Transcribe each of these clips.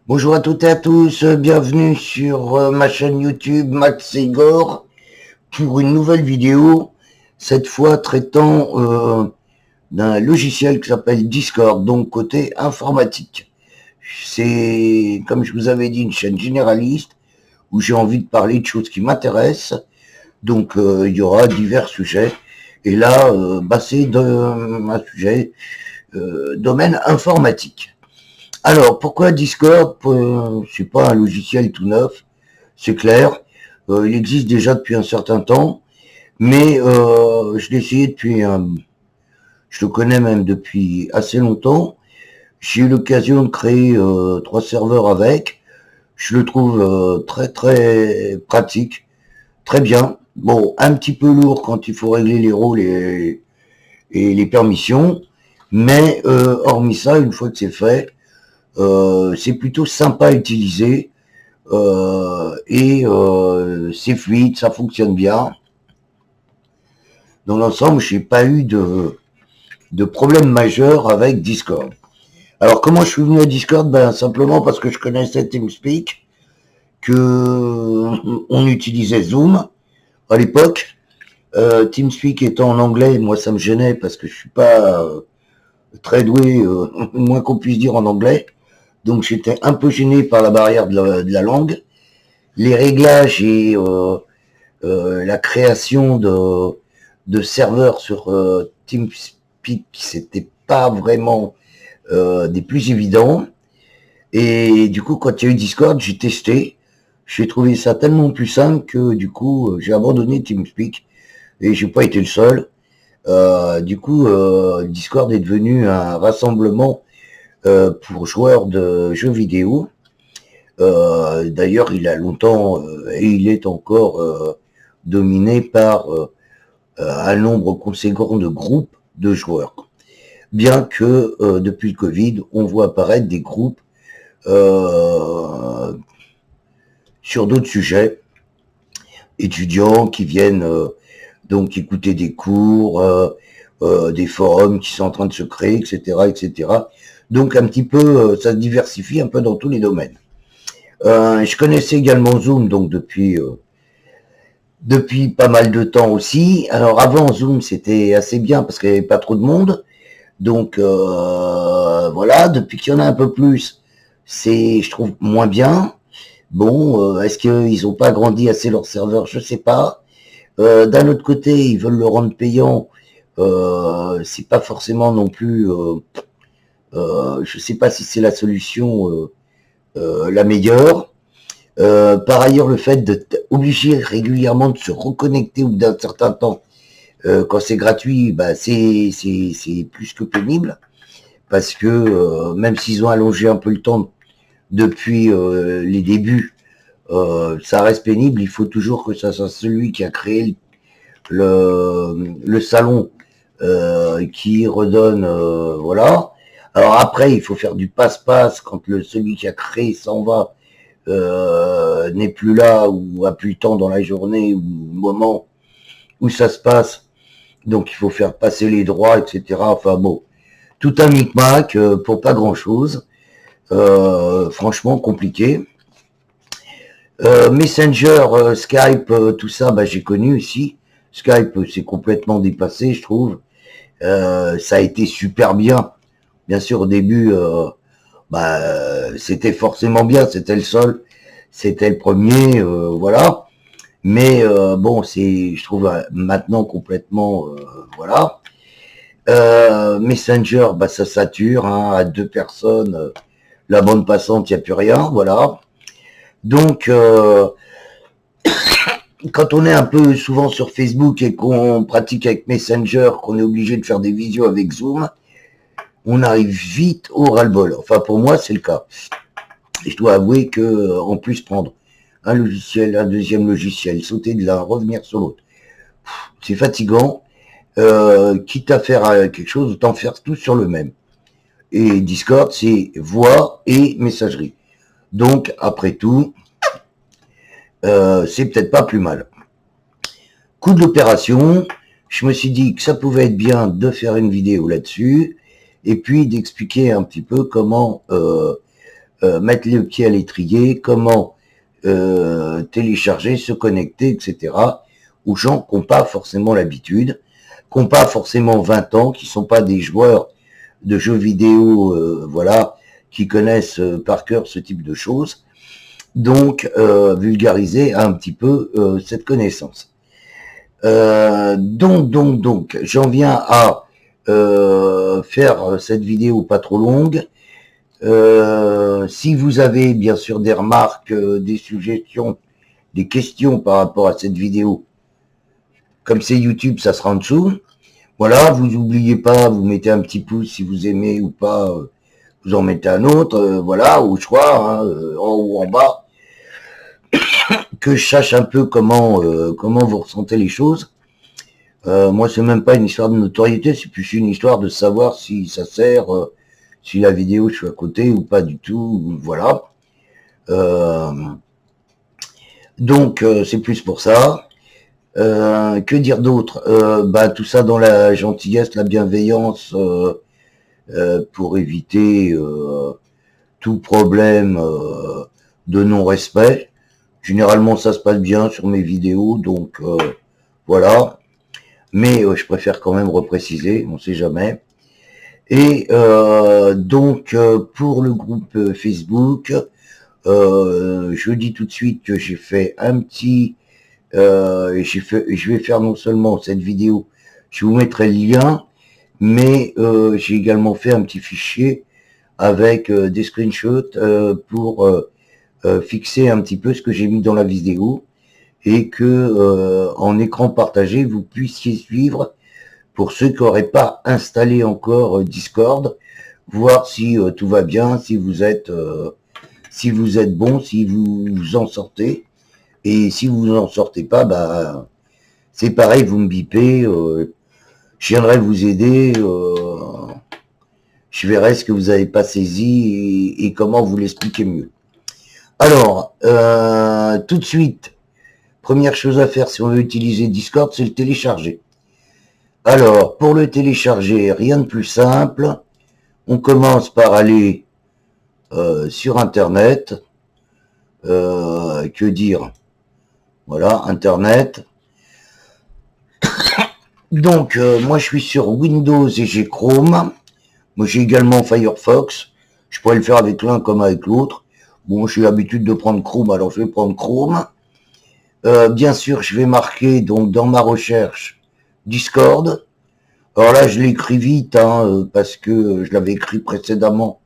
Bonjour à toutes et à tous, bienvenue sur ma chaîne YouTube Max Igor pour une nouvelle vidéo, cette fois traitant d'un logiciel qui s'appelle Discord, donc côté informatique. C'est, comme je vous avais dit, une chaîne généraliste où j'ai envie de parler de choses qui m'intéressent, donc il y aura divers sujets. Et là, c'est un sujet domaine informatique. Alors, pourquoi Discord? C'est pas un logiciel tout neuf, c'est clair. Il existe déjà depuis un certain temps, mais je l'ai essayé je le connais même depuis assez longtemps. J'ai eu l'occasion de créer 3 serveurs avec. Je le trouve très très pratique, très bien. Bon, un petit peu lourd quand il faut régler les rôles et les permissions, mais hormis ça, une fois que c'est fait, c'est plutôt sympa à utiliser et c'est fluide, ça fonctionne bien. Dans l'ensemble, j'ai pas eu de problème majeur avec Discord. Alors comment je suis venu à Discord? Ben simplement parce que je connaissais TeamSpeak, que on utilisait Zoom à l'époque. TeamSpeak étant en anglais, moi ça me gênait parce que je suis pas très doué, moins qu'on puisse dire en anglais. Donc j'étais un peu gêné par la barrière de la langue. Les réglages et la création de serveurs sur TeamSpeak, c'était pas vraiment des plus évidents. Et du coup, quand il y a eu Discord, j'ai testé. J'ai trouvé ça tellement plus simple que du coup, j'ai abandonné TeamSpeak et j'ai pas été le seul. Discord est devenu un rassemblement pour joueurs de jeux vidéo. D'ailleurs, il a longtemps et il est encore dominé par un nombre conséquent de groupes de joueurs. Bien que depuis le Covid, on voit apparaître des groupes euh, sur d'autres sujets, étudiants qui viennent donc écouter des cours, des forums qui sont en train de se créer, etc., etc. Donc un petit peu, ça se diversifie un peu dans tous les domaines. Je connaissais également Zoom, donc depuis pas mal de temps aussi. Alors avant Zoom, c'était assez bien parce qu'il n'y avait pas trop de monde. Donc voilà, depuis qu'il y en a un peu plus, c'est, je trouve, moins bien. Bon, est-ce qu'ils n'ont pas agrandi assez leur serveur? Je sais pas. D'un autre côté, ils veulent le rendre payant. C'est pas forcément non plus. Je sais pas si c'est la solution la meilleure. Par ailleurs, le fait d'être obligé régulièrement de se reconnecter au bout d'un certain temps, quand c'est gratuit, bah c'est plus que pénible, parce que même s'ils ont allongé un peu le temps depuis les débuts, ça reste pénible. Il faut toujours que ça soit celui qui a créé le salon qui redonne, voilà. Alors après, il faut faire du passe-passe quand celui qui a créé s'en va, n'est plus là ou a plus le temps dans la journée ou au moment où ça se passe. Donc il faut faire passer les droits, etc. Enfin bon, tout un micmac pour pas grand-chose. Franchement compliqué. Messenger, Skype, tout ça, bah, j'ai connu aussi. Skype, c'est complètement dépassé, je trouve. Ça a été super bien. Bien sûr, au début, c'était forcément bien, c'était le seul, c'était le premier, voilà. Mais bon, c'est, je trouve maintenant complètement, voilà. Messenger, bah ça sature, hein, à 2 personnes, la bande passante, il n'y a plus rien, voilà. Donc, quand on est un peu souvent sur Facebook et qu'on pratique avec Messenger, qu'on est obligé de faire des visios avec Zoom, on arrive vite au ras-le-bol. Enfin, pour moi, c'est le cas. Et je dois avouer que, en plus, prendre un logiciel, un deuxième logiciel, sauter de l'un, revenir sur l'autre, c'est fatigant. Quitte à faire quelque chose, autant faire tout sur le même. Et Discord, c'est voix et messagerie. Donc, après tout, c'est peut-être pas plus mal. Coût de l'opération, je me suis dit que ça pouvait être bien de faire une vidéo là-dessus, et puis d'expliquer un petit peu comment mettre les pieds à l'étrier, comment télécharger, se connecter, etc. aux gens qui n'ont pas forcément l'habitude, qui n'ont pas forcément 20 ans, qui sont pas des joueurs de jeux vidéo, voilà, qui connaissent par cœur ce type de choses. Donc, vulgariser un petit peu cette connaissance. Donc, j'en viens à faire cette vidéo pas trop longue. Si vous avez bien sûr des remarques, des suggestions, des questions par rapport à cette vidéo, comme c'est YouTube, ça sera en dessous. Voilà, vous n'oubliez pas, vous mettez un petit pouce si vous aimez ou pas, vous en mettez un autre, voilà, au choix, hein, en haut ou en bas, que je sache un peu comment vous ressentez les choses. Moi, c'est même pas une histoire de notoriété, c'est plus une histoire de savoir si ça sert, si la vidéo je suis à côté ou pas du tout, voilà. Donc, c'est plus pour ça. Que dire d'autre? Tout ça dans la gentillesse, la bienveillance, pour éviter tout problème de non-respect. Généralement, ça se passe bien sur mes vidéos, donc voilà. Mais je préfère quand même repréciser, on sait jamais. Et donc, pour le groupe Facebook, je dis tout de suite que j'ai fait un petit... je vais faire non seulement cette vidéo, je vous mettrai le lien, mais j'ai également fait un petit fichier avec des screenshots pour fixer un petit peu ce que j'ai mis dans la vidéo et que en écran partagé vous puissiez suivre pour ceux qui n'auraient pas installé encore Discord, voir si tout va bien, si vous êtes bon, si vous vous en sortez. Et si vous en sortez pas, c'est pareil, vous me bipez, je viendrai vous aider, je verrai ce que vous n'avez pas saisi et comment vous l'expliquer mieux. Alors, tout de suite, première chose à faire si on veut utiliser Discord, c'est le télécharger. Alors, pour le télécharger, rien de plus simple. On commence par aller sur Internet. Que dire? Voilà, Internet. Donc, moi, je suis sur Windows et j'ai Chrome. Moi, j'ai également Firefox. Je pourrais le faire avec l'un comme avec l'autre. Bon, j'ai l'habitude de prendre Chrome, alors je vais prendre Chrome. Bien sûr, je vais marquer donc dans ma recherche Discord. Alors là, je l'écris vite, hein, parce que je l'avais écrit précédemment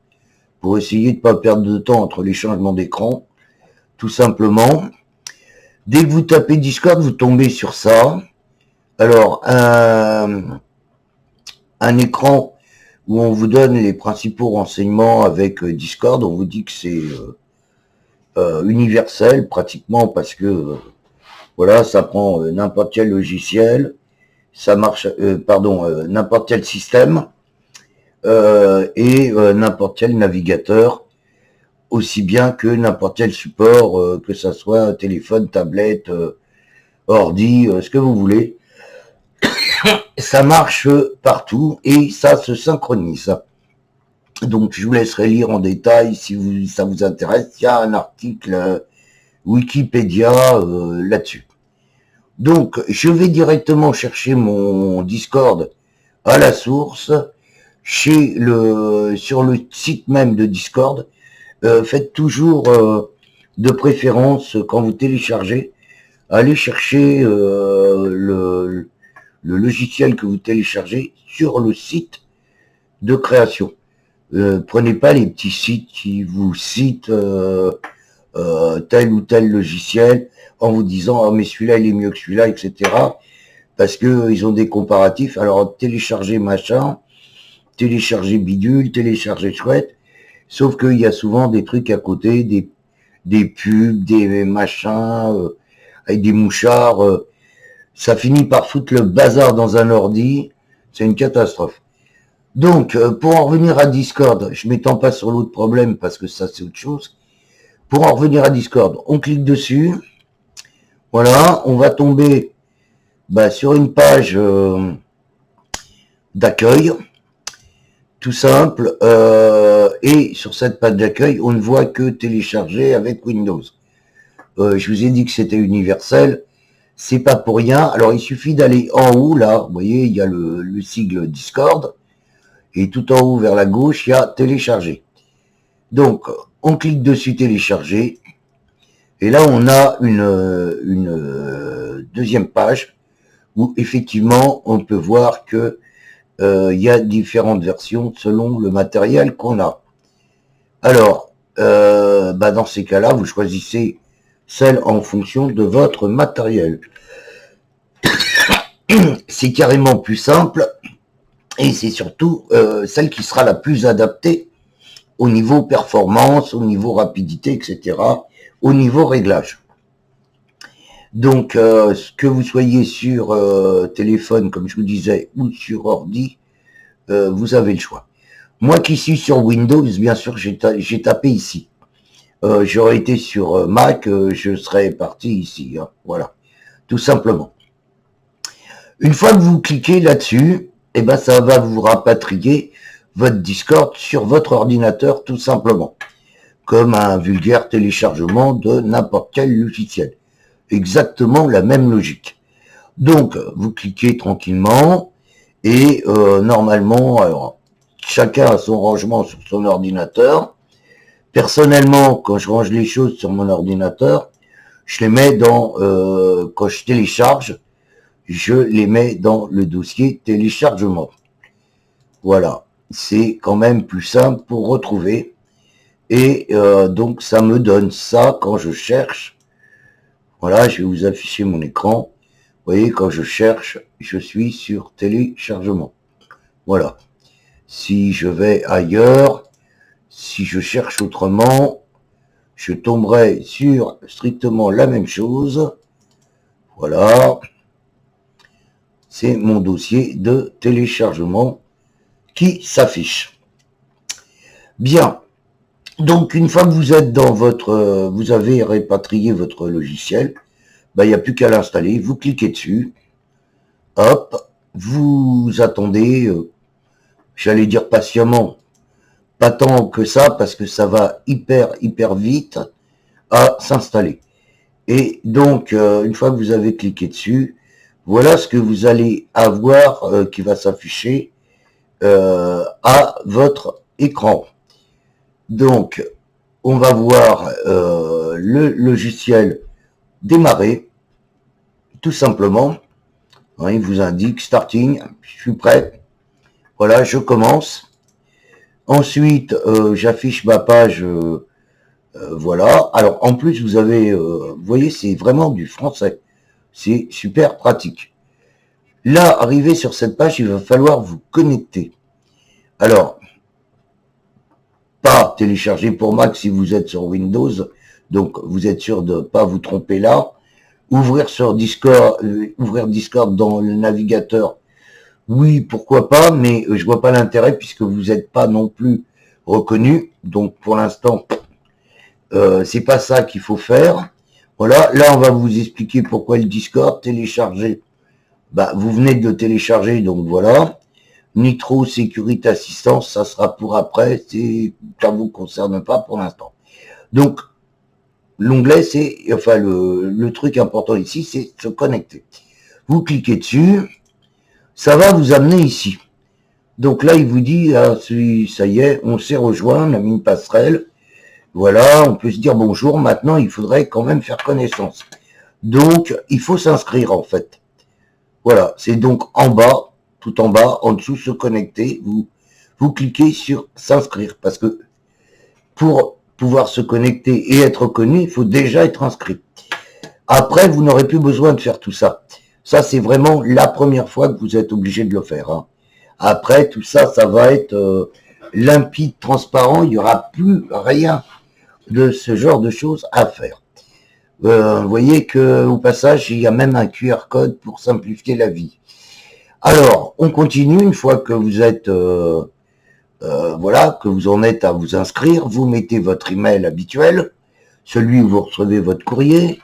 pour essayer de pas perdre de temps entre les changements d'écran, tout simplement. Dès que vous tapez Discord, vous tombez sur ça. Alors, un écran où on vous donne les principaux renseignements avec Discord. On vous dit que c'est universel pratiquement parce que voilà, ça prend n'importe quel logiciel, ça marche, n'importe quel système et n'importe quel navigateur, aussi bien que n'importe quel support, que ça soit téléphone, tablette, ordi, ce que vous voulez. Ça marche partout et ça se synchronise. Donc je vous laisserai lire en détail si ça vous intéresse. Il y a un article Wikipédia là-dessus. Donc je vais directement chercher mon Discord à la source sur le site même de Discord. Faites toujours de préférence quand vous téléchargez, allez chercher le logiciel que vous téléchargez sur le site de création. Prenez pas les petits sites qui vous citent tel ou tel logiciel en vous disant ah mais celui-là il est mieux que celui-là, etc. Parce que ils ont des comparatifs. Alors télécharger machin, télécharger bidule, télécharger chouette. Sauf qu'il y a souvent des trucs à côté, des pubs, des machins avec des mouchards. Ça finit par foutre le bazar dans un ordi. C'est une catastrophe. Donc, pour en revenir à Discord, je m'étends pas sur l'autre problème parce que ça c'est autre chose. Pour en revenir à Discord, on clique dessus. Voilà, on va tomber sur une page d'accueil. tout simple. Et sur cette page d'accueil, on ne voit que télécharger avec Windows. Je vous ai dit que c'était universel. C'est pas pour rien. Alors, il suffit d'aller en haut, là. Vous voyez, il y a le sigle Discord. Et tout en haut, vers la gauche, il y a télécharger. Donc, on clique dessus, télécharger. Et là, on a une deuxième page où, effectivement, on peut voir que il y a différentes versions selon le matériel qu'on a. Alors, dans ces cas-là, vous choisissez celle en fonction de votre matériel. C'est carrément plus simple et c'est surtout celle qui sera la plus adaptée au niveau performance, au niveau rapidité, etc., au niveau réglage. Donc, que vous soyez sur téléphone, comme je vous disais, ou sur ordi, vous avez le choix. Moi qui suis sur Windows, bien sûr, j'ai tapé ici. J'aurais été sur Mac, je serais parti ici. Hein, voilà, tout simplement. Une fois que vous cliquez là-dessus, eh ben, ça va vous rapatrier votre Discord sur votre ordinateur, tout simplement. Comme un vulgaire téléchargement de n'importe quel logiciel. Exactement la même logique. Donc, vous cliquez tranquillement et normalement, alors, chacun a son rangement sur son ordinateur. Personnellement, quand je range les choses sur mon ordinateur, je les mets dans, quand je télécharge, je les mets dans le dossier téléchargement. Voilà, c'est quand même plus simple pour retrouver. Et donc, ça me donne ça quand je cherche. Voilà, je vais vous afficher mon écran. Vous voyez, quand je cherche, je suis sur téléchargement. Voilà. Si je vais ailleurs, si je cherche autrement, je tomberai sur strictement la même chose. Voilà. C'est mon dossier de téléchargement qui s'affiche. Bien. Donc, une fois que vous êtes dans votre, vous avez répatrié votre logiciel, il n'y a plus qu'à l'installer. Vous cliquez dessus. Hop. Vous attendez, j'allais dire patiemment, pas tant que ça, parce que ça va hyper vite à s'installer. Et donc, une fois que vous avez cliqué dessus, voilà ce que vous allez avoir qui va s'afficher à votre écran. Donc, on va voir le logiciel démarrer, tout simplement. Hein, il vous indique starting, je suis prêt. Voilà, je commence. Ensuite, j'affiche ma page. Voilà. Alors, en plus, vous avez, vous voyez, c'est vraiment du français. C'est super pratique. Là, arrivé sur cette page, il va falloir vous connecter. Alors, pas télécharger pour Mac si vous êtes sur Windows, donc vous êtes sûr de ne pas vous tromper là. Ouvrir sur Discord, ouvrir Discord dans le navigateur, oui, pourquoi pas, mais je vois pas l'intérêt puisque vous n'êtes pas non plus reconnu. Donc pour l'instant, c'est pas ça qu'il faut faire. Voilà, là on va vous expliquer pourquoi le Discord, télécharger. Bah, vous venez de le télécharger, donc voilà. Nitro Sécurité Assistance, ça sera pour après, ça vous concerne pas pour l'instant. Donc, l'onglet, c'est, enfin, le truc important ici, c'est se connecter. Vous cliquez dessus, ça va vous amener ici. Donc là, il vous dit, ah, ça y est, on s'est rejoint, on a mis une passerelle. Voilà, on peut se dire bonjour. Maintenant, il faudrait quand même faire connaissance. Donc, il faut s'inscrire, en fait. Voilà, c'est donc en bas, tout en bas, en dessous, se connecter. Vous cliquez sur s'inscrire, parce que pour pouvoir se connecter et être connu, il faut déjà être inscrit. Après, vous n'aurez plus besoin de faire tout ça. Ça, c'est vraiment la première fois que vous êtes obligé de le faire. Hein. Après, tout ça, ça va être limpide, transparent. Il n'y aura plus rien de ce genre de choses à faire. Vous voyez que au passage, il y a même un QR code pour simplifier la vie. Alors, on continue. Une fois que vous êtes, voilà, que vous en êtes à vous inscrire, vous mettez votre email habituel, celui où vous recevez votre courrier,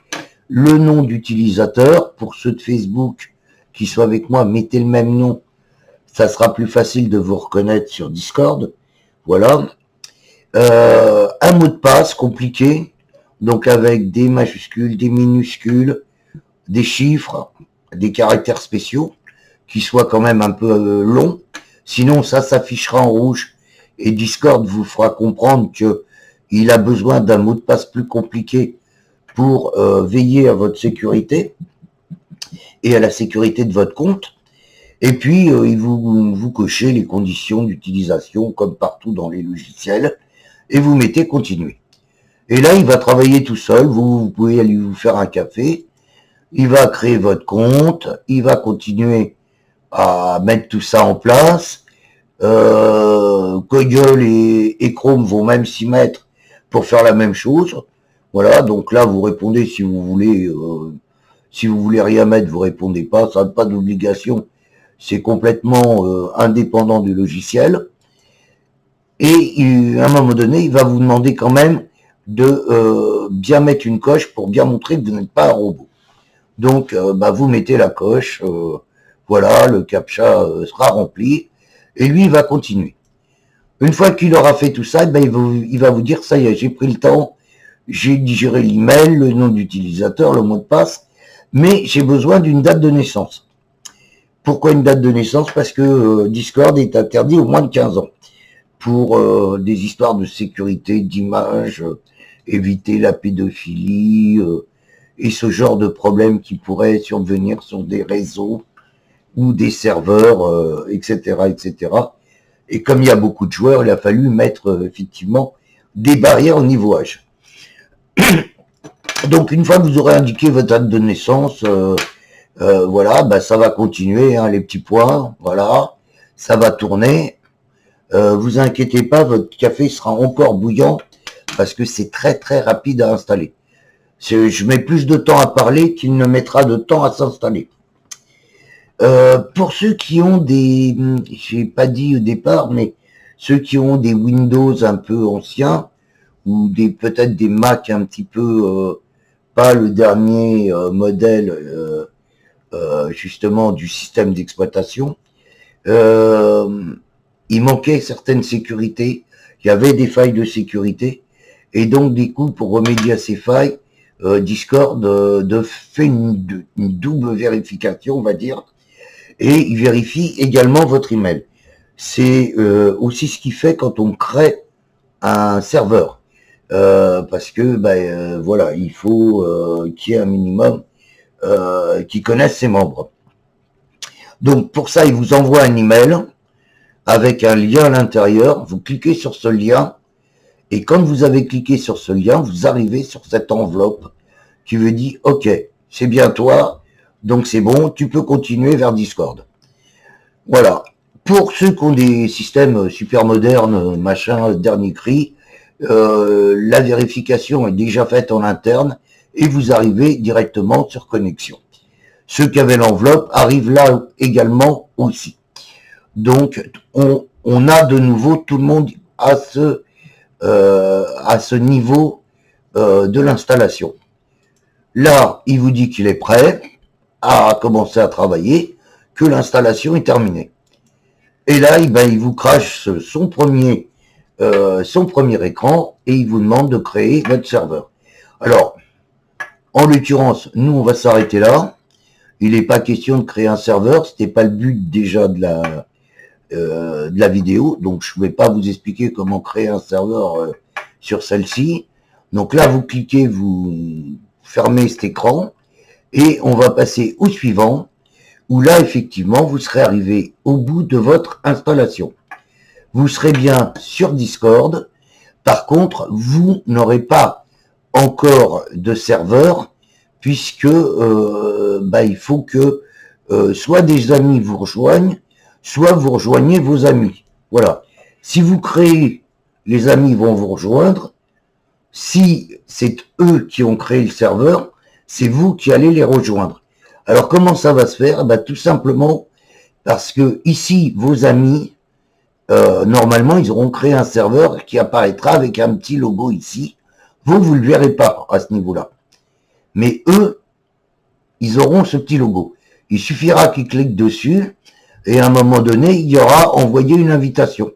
le nom d'utilisateur. Pour ceux de Facebook qui sont avec moi, mettez le même nom. ça sera plus facile de vous reconnaître sur Discord. Voilà. Un mot de passe compliqué, donc avec des majuscules, des minuscules, des chiffres, des caractères spéciaux, qui soient quand même un peu longs. Sinon, ça s'affichera en rouge et Discord vous fera comprendre que il a besoin d'un mot de passe plus compliqué pour veiller à votre sécurité et à la sécurité de votre compte. Et puis, vous cochez les conditions d'utilisation comme partout dans les logiciels et vous mettez continuer. Et là, il va travailler tout seul. Vous pouvez aller vous faire un café. Il va créer votre compte. Il va continuer à mettre tout ça en place. Google et Chrome vont même s'y mettre pour faire la même chose. Voilà, donc là, vous répondez si vous voulez. Si vous voulez rien mettre, vous répondez pas. Ça n'a pas d'obligation. C'est complètement indépendant du logiciel. Et à un moment donné, il va vous demander quand même de bien mettre une coche pour bien montrer que vous n'êtes pas un robot. Donc, vous mettez la coche. Voilà, le CAPTCHA sera rempli. Et lui, il va continuer. Une fois qu'il aura fait tout ça, il va vous dire, ça y est, j'ai pris le temps, j'ai digéré l'email, le nom d'utilisateur, le mot de passe, mais j'ai besoin d'une date de naissance. Pourquoi une date de naissance? Parce que Discord est interdit aux moins de 15 ans. Pour des histoires de sécurité, d'image, éviter la pédophilie, et ce genre de problèmes qui pourraient survenir sur des réseaux ou des serveurs, etc., etc. Et comme il y a beaucoup de joueurs, il a fallu mettre effectivement des barrières au niveau âge. Donc une fois que vous aurez indiqué votre date de naissance, voilà, ça va continuer, hein, les petits points, voilà, ça va tourner. Vous inquiétez pas, votre café sera encore bouillant parce que c'est très très rapide à installer. Je mets plus de temps à parler qu'il ne mettra de temps à s'installer. Pour ceux qui ont des, j'ai pas dit au départ, mais ceux qui ont des Windows un peu anciens ou peut-être des Mac un petit peu pas le dernier modèle justement du système d'exploitation, il manquait certaines sécurités, il y avait des failles de sécurité, et donc du coup pour remédier à ces failles, Discord fait une double vérification, on va dire, et il vérifie également votre email. C'est aussi ce qu'il fait quand on crée un serveur, parce que voilà, il faut qu'il y ait un minimum qui connaisse ses membres. Donc pour ça, il vous envoie un email avec un lien à l'intérieur. Vous cliquez sur ce lien et quand vous avez cliqué sur ce lien, vous arrivez sur cette enveloppe qui vous dit « Ok, c'est bien toi, donc c'est bon, tu peux continuer vers Discord. » Voilà. Pour ceux qui ont des systèmes super modernes, machin, dernier cri, la vérification est déjà faite en interne et vous arrivez directement sur connexion. Ceux qui avaient l'enveloppe arrivent là également aussi. Donc, on a de nouveau tout le monde à ce niveau de l'installation. Là, il vous dit qu'il est prêt à commencer à travailler, que l'installation est terminée. Et là, il vous crache son premier écran et il vous demande de créer votre serveur. Alors, en l'occurrence, nous, on va s'arrêter là. Il n'est pas question de créer un serveur, c'était pas le but déjà de la vidéo, donc je ne vais pas vous expliquer comment créer un serveur sur celle-ci. Donc là, vous cliquez, vous fermez cet écran et on va passer au suivant, où là, effectivement, vous serez arrivé au bout de votre installation. Vous serez bien sur Discord. Par contre, vous n'aurez pas encore de serveur, puisque il faut que soit des amis vous rejoignent, soit vous rejoignez vos amis. Voilà. Si vous créez, les amis vont vous rejoindre. Si c'est eux qui ont créé le serveur, c'est vous qui allez les rejoindre. Alors comment ça va se faire? Tout simplement parce que ici, vos amis, normalement, ils auront créé un serveur qui apparaîtra avec un petit logo ici. Vous ne le verrez pas à ce niveau-là. Mais eux, ils auront ce petit logo. Il suffira qu'ils cliquent dessus. et à un moment donné, il y aura envoyé une invitation.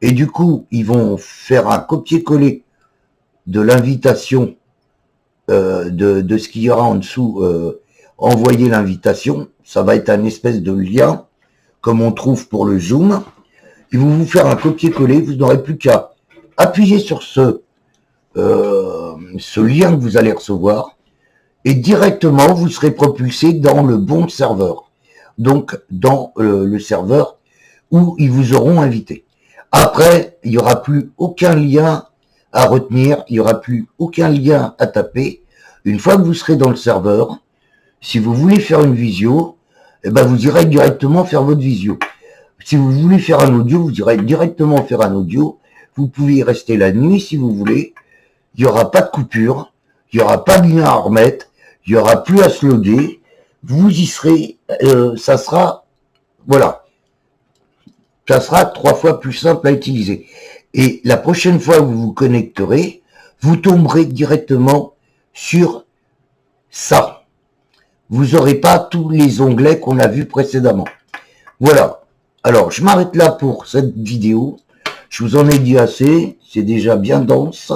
Et du coup, ils vont faire un copier-coller de l'invitation, de ce qu'il y aura en dessous, envoyer l'invitation. Ça va être un espèce de lien, comme on trouve pour le Zoom. Ils vont vous faire un copier-coller, vous n'aurez plus qu'à appuyer sur ce lien que vous allez recevoir, et directement, vous serez propulsé dans le bon serveur. Donc, dans le serveur où ils vous auront invité. Après, il n'y aura plus aucun lien à retenir, il n'y aura plus aucun lien à taper. Une fois que vous serez dans le serveur, si vous voulez faire une visio, eh ben vous irez directement faire votre visio. Si vous voulez faire un audio, vous irez directement faire un audio. Vous pouvez y rester la nuit si vous voulez. Il n'y aura pas de coupure, il n'y aura pas de lien à remettre, il n'y aura plus à se loguer. Vous y serez, ça sera, voilà, ça sera 3 fois plus simple à utiliser. Et la prochaine fois que vous vous connecterez, vous tomberez directement sur ça. Vous n'aurez pas tous les onglets qu'on a vus précédemment. Voilà. Alors, je m'arrête là pour cette vidéo. Je vous en ai dit assez. C'est déjà bien dense.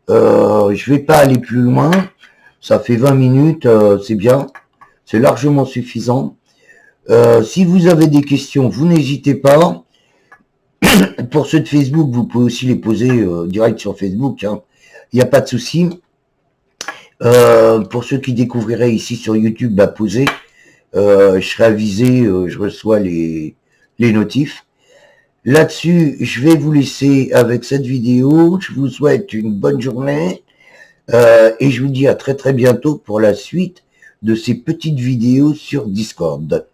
Je vais pas aller plus loin. Ça fait 20 minutes. C'est bien. C'est largement suffisant. Si vous avez des questions, vous n'hésitez pas. Pour ceux de Facebook, vous pouvez aussi les poser direct sur Facebook. Il n'y a pas de souci. Pour ceux qui découvriraient ici sur YouTube, bah, posez. Je serai avisé, je reçois les notifs. Là-dessus, je vais vous laisser avec cette vidéo. Je vous souhaite une bonne journée. Et je vous dis à très très bientôt pour la suite de ces petites vidéos sur Discord.